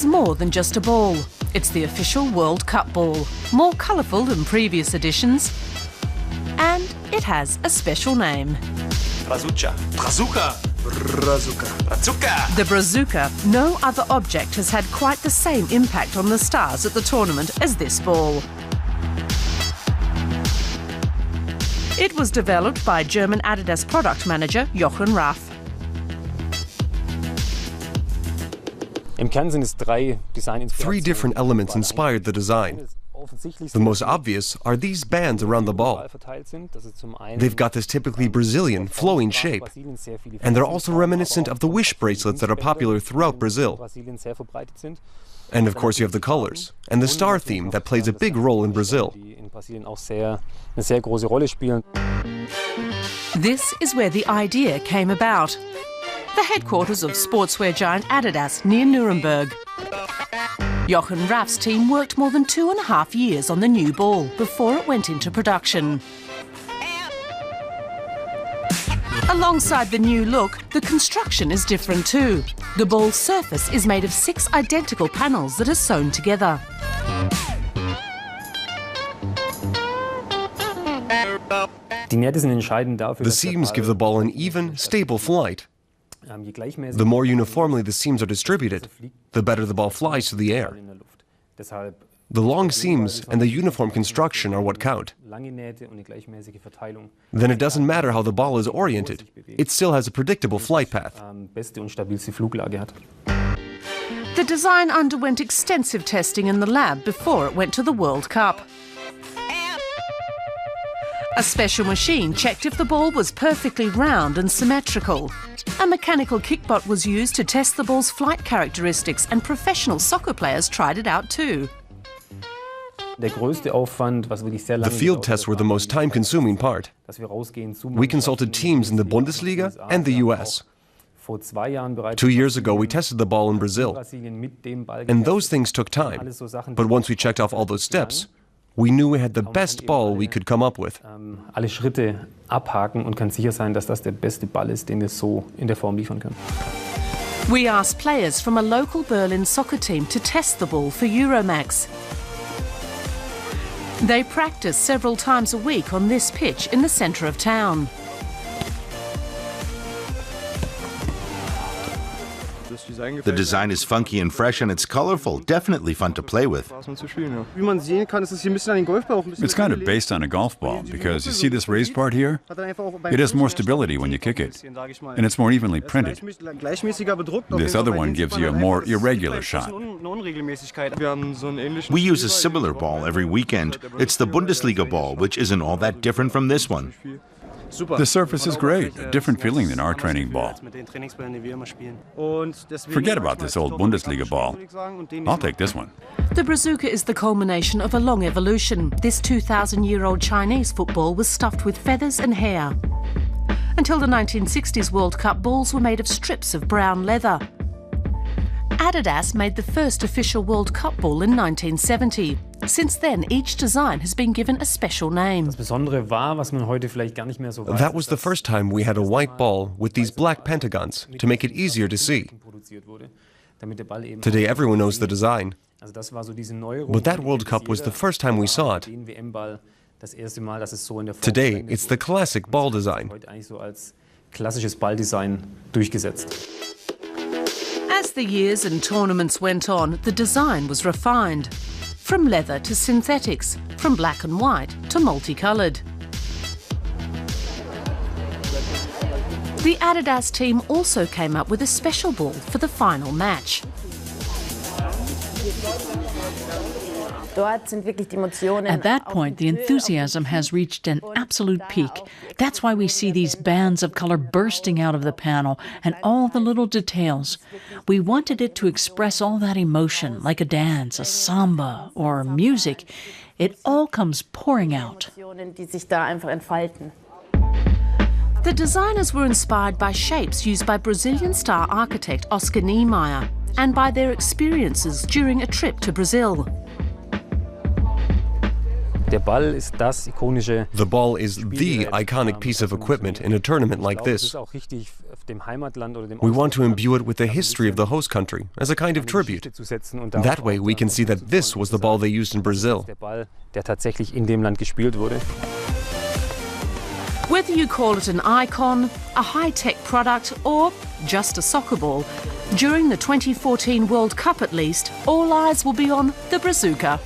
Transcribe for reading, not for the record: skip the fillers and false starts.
more than just a ball. It's the official World Cup ball, more colourful than previous editions, and it has a special name. Brazuca. Brazuca. Brazuca. Brazuca. The Brazuca. No other object has had quite the same impact on the stars at the tournament as this ball. It was developed by German Adidas product manager Jochen Raff. Three different elements inspired the design. The most obvious are these bands around the ball. They've got this typically Brazilian, flowing shape, and they're also reminiscent of the wish bracelets that are popular throughout Brazil. And of course you have the colors, and the star theme that plays a big role in Brazil. This is where the idea came about. The headquarters of sportswear giant Adidas near Nuremberg. Jochen Raff's team worked more than 2.5 years on the new ball before it went into production. Alongside the new look, the construction is different too. The ball's surface is made of 6 identical panels that are sewn together. The seams give the ball an even, stable flight. The more uniformly the seams are distributed, the better the ball flies through the air. The long seams and the uniform construction are what count. Then it doesn't matter how the ball is oriented, it still has a predictable flight path. The design underwent extensive testing in the lab before it went to the World Cup. A special machine checked if the ball was perfectly round and symmetrical. A mechanical kickbot was used to test the ball's flight characteristics, and professional soccer players tried it out too. The field tests were the most time-consuming part. We consulted teams in the Bundesliga and the US. 2 years ago, we tested the ball in Brazil, and those things took time. But once we checked off all those steps, we knew we had the best ball we could come up with. We asked players from a local Berlin soccer team to test the ball for Euromaxx. They practice several times a week on this pitch in the centre of town. The design is funky and fresh, and it's colorful. Definitely fun to play with. It's kind of based on a golf ball, because you see this raised part here? It has more stability when you kick it, and it's more evenly printed. This other one gives you a more irregular shot. We use a similar ball every weekend. It's the Bundesliga ball, which isn't all that different from this one. The surface is great, a different feeling than our training ball. Forget about this old Bundesliga ball. I'll take this one. The Brazuca is the culmination of a long evolution. This 2,000-year-old Chinese football was stuffed with feathers and hair. Until the 1960s World Cup balls were made of strips of brown leather. Adidas made the first official World Cup ball in 1970. Since then, each design has been given a special name. That was the first time we had a white ball with these black pentagons to make it easier to see. Today everyone knows the design. But that World Cup was the first time we saw it. Today, it's the classic ball design. As the years and tournaments went on, the design was refined. From leather to synthetics, from black and white to multicoloured. The Adidas team also came up with a special ball for the final match. At that point, the enthusiasm has reached an absolute peak. That's why we see these bands of color bursting out of the panel and all the little details. We wanted it to express all that emotion, like a dance, a samba, or music. It all comes pouring out. The designers were inspired by shapes used by Brazilian star architect Oscar Niemeyer and by their experiences during a trip to Brazil. The ball is the iconic piece of equipment in a tournament like this. We want to imbue it with the history of the host country as a kind of tribute. That way we can see that this was the ball they used in Brazil. Whether you call it an icon, a high-tech product, or just a soccer ball, during the 2014 World Cup at least, all eyes will be on the Brazuca.